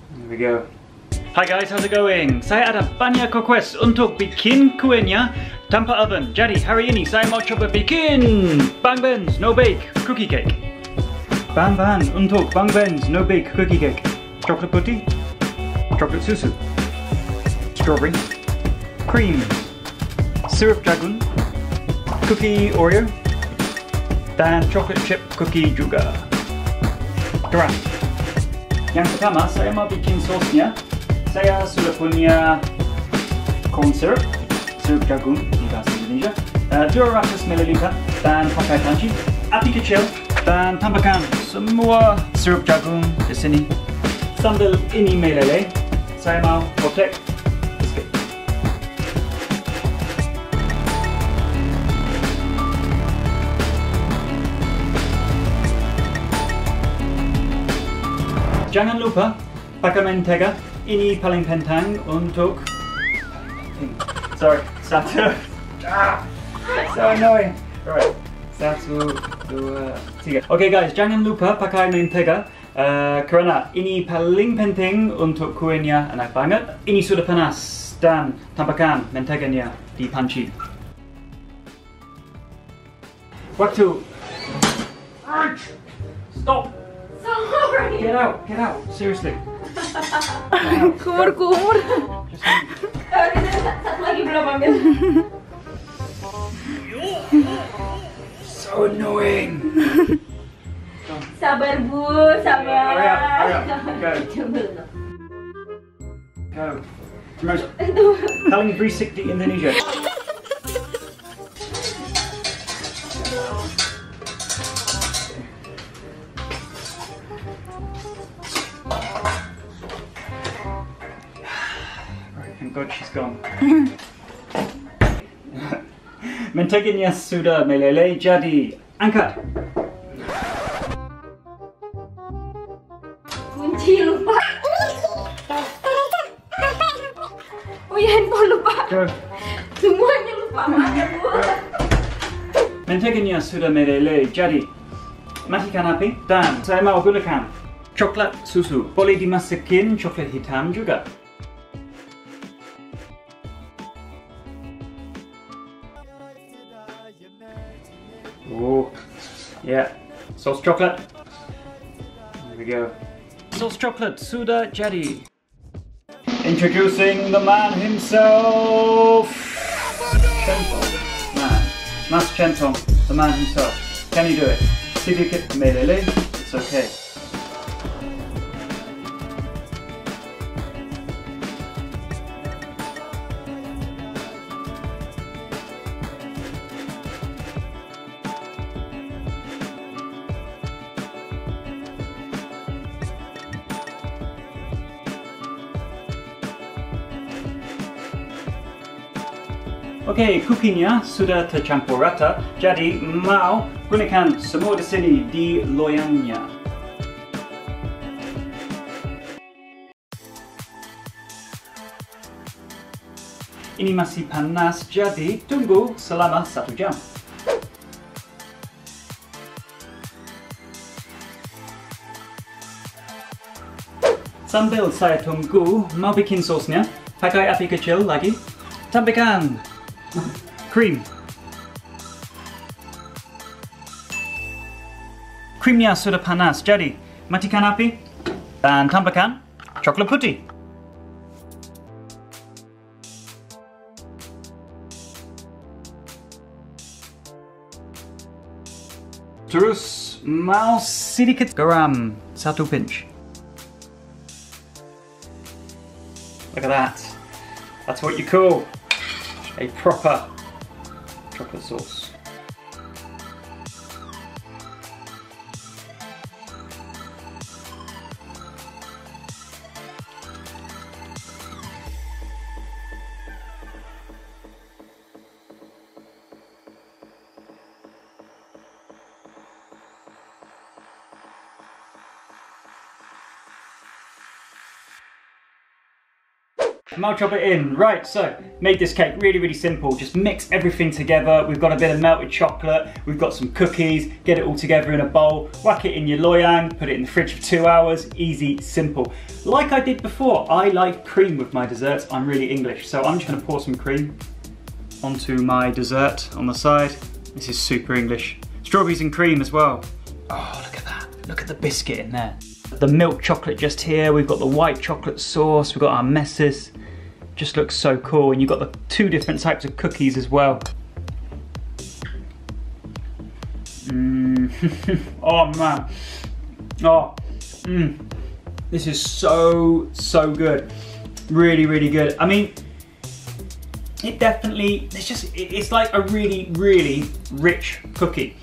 Here we go. Hi guys, how's it going? Saya ada banyak request untuk bikin kuenya tanpa oven. Jadi hari ini saya mau coba bikin bang buns no bake cookie cake. Bahan-bahan untuk bang buns no bake cookie cake: coklat putih, coklat susu, strawberry, cream, sirup jagung, cookie Oreo, dan coklat chip cookie juga. Garam. Yang pertama, saya mau bikin sosnya. Saya sudah punya corn syrup, sirup jagung di bahasa Indonesia, 200 ml dan pakai panci, api kecil, dan tambahkan semua sirup jagung di sini. Sambil ini meleleh, saya mau kotak biskuit. Jangan lupa pakai mentega. Ini paling penting untuk satu. So annoying. Alright, 1, 2, 3. Okay guys, jangan lupa pakai mentega karena ini paling penting untuk kuenya enak banget. Ini sudah panas dan tambahkan menteganya di panci. Waktu. Stop. Sorry. Get out. Seriously. Kumur. Satu lagi belum ambil. So annoying. Sabar Bu, sabar. Hurry up. Go. Most paling berisik di Indonesia. Thank God she's gone. Menteganya sudah meleleh, jadi angkat. Kunci lupa. Oh ya, handphone lupa. Go. Semuanya lupa, maaf ya Bu. Menteganya sudah meleleh, jadi matikan api dan saya mau gunakan coklat susu. Boleh dimasukin coklat hitam juga. Oh, yeah. Sauce chocolate. There we go. Sauce chocolate sudah jadi. Introducing the man himself. Centong. Man. Mas Centong, the man himself. Can you do it? Sedikit meleleh. It's okay. Oke, cookingnya sudah tercampur rata, jadi mau gunakan semua di sini di loyangnya. Ini masih panas, jadi tunggu selama 1 jam. Sambil saya tunggu, mau bikin sosnya, pakai api kecil lagi. Tambahkan cream. Creamnya sudah panas, jadi matikan api dan tambahkan coklat putih. Terus mau sedikit garam, 1 pinch. Look at that. That's what you call a proper chocolate sauce. I'll chop it in. Right, so made this cake really simple. Just mix everything together. We've got a bit of melted chocolate, we've got some cookies, get it all together in a bowl, whack it in your loyang, put it in the fridge for 2 hours, easy, simple. Like I did before, I like cream with my desserts. I'm really English, so I'm just gonna pour some cream onto my dessert on the side. This is super English. Strawberries and cream as well. Oh, look at that. Look at the biscuit in there. The milk chocolate just here, we've got the white chocolate sauce, we've got our messes. Just looks so cool, and you've got the 2 different types of cookies as well. Oh man. Oh, this is so good. Really good. I mean, it definitely, it's like a really rich cookie.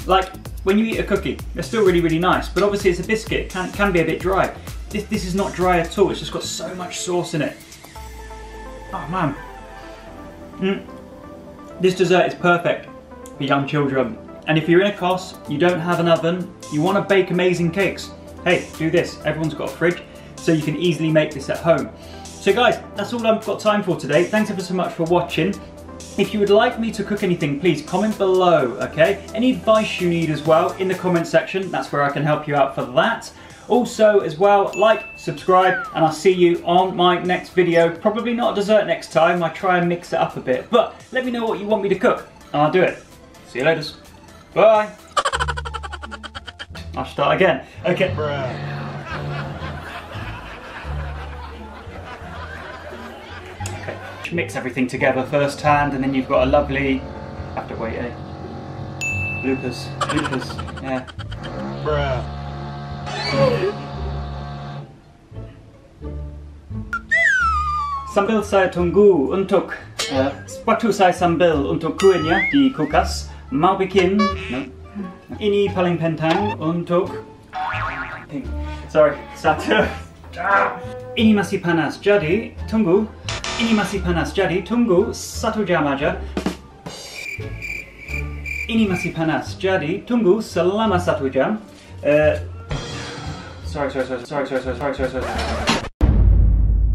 Like, when you eat a cookie, they're still really nice, but obviously it's a biscuit, it can be a bit dry. This is not dry at all, it's just got so much sauce in it. Oh man. This dessert is perfect for young children. And if you're in a class, you don't have an oven, you want to bake amazing cakes, hey, do this. Everyone's got a fridge, so you can easily make this at home. So guys, that's all I've got time for today. Thanks ever so much for watching. If you would like me to cook anything, please comment below, okay? Any advice you need as well in the comment section, that's where I can help you out for that. Also, as well, like, subscribe, and I'll see you on my next video. Probably not a dessert next time, I try and mix it up a bit. But let me know what you want me to cook, and I'll do it. See you later. Bye. I'll start again. Okay. Mix everything together first hand, and then you've got a lovely, have to wait, eh? Bloopers, yeah. Sambil saya tunggu untuk waktu saya sambil untuk kuenya di kulkas. Mau bikin, no. Ini paling penting untuk, sorry, satu. Ini masih panas, jadi tunggu. Ini masih panas, jadi tunggu 1 jam aja. Ini masih panas, jadi tunggu selama 1 jam. Sorry.